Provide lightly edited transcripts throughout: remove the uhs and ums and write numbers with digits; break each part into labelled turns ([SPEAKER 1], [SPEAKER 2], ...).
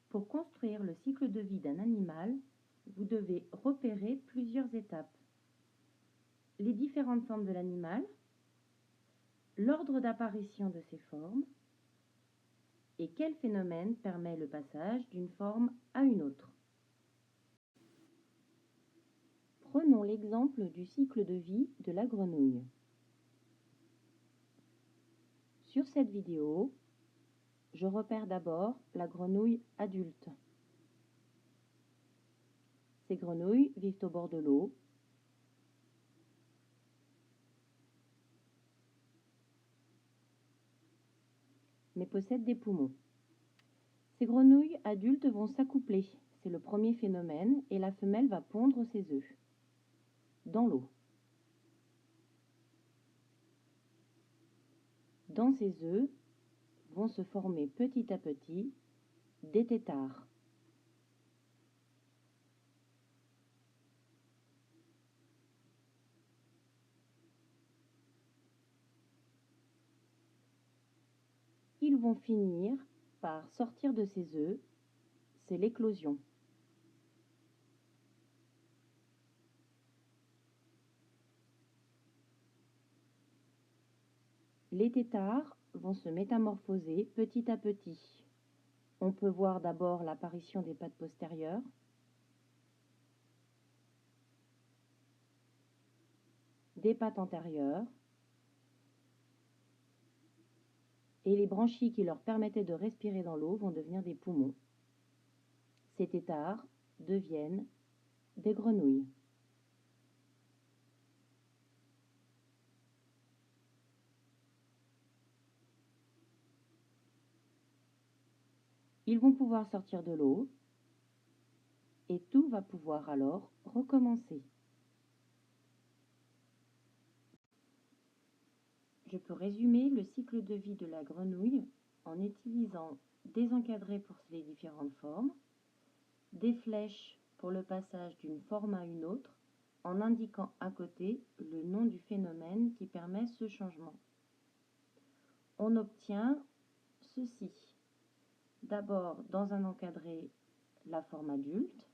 [SPEAKER 1] Pour construire le cycle de vie d'un animal, vous devez repérer plusieurs étapes. Les différentes formes de l'animal, l'ordre d'apparition de ces formes, et quel phénomène permet le passage d'une forme à une autre. Prenons l'exemple du cycle de vie de la grenouille. Sur cette vidéo, je repère d'abord la grenouille adulte. Ces grenouilles vivent au bord de l'eau. Mais possèdent des poumons. Ces grenouilles adultes vont s'accoupler, c'est le premier phénomène, et la femelle va pondre ses œufs dans l'eau. Dans ces œufs vont se former petit à petit des têtards. Ils vont finir par sortir de ces œufs, c'est l'éclosion. Les têtards vont se métamorphoser petit à petit. On peut voir d'abord l'apparition des pattes postérieures, des pattes antérieures, et les branchies qui leur permettaient de respirer dans l'eau vont devenir des poumons. Ces têtards deviennent des grenouilles. Ils vont pouvoir sortir de l'eau et tout va pouvoir alors recommencer. Je peux résumer le cycle de vie de la grenouille en utilisant des encadrés pour les différentes formes, des flèches pour le passage d'une forme à une autre, en indiquant à côté le nom du phénomène qui permet ce changement. On obtient ceci. D'abord, dans un encadré, la forme adulte.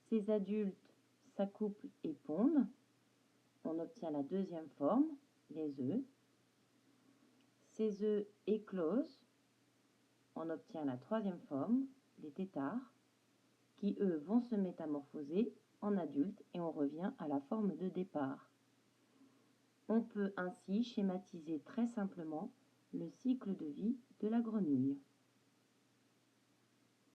[SPEAKER 1] Ces adultes s'accouplent et pondent. On obtient la deuxième forme, les œufs. Ces œufs éclosent. On obtient la troisième forme, les têtards, qui eux vont se métamorphoser en adultes et on revient à la forme de départ. On peut ainsi schématiser très simplement le cycle de vie de la grenouille.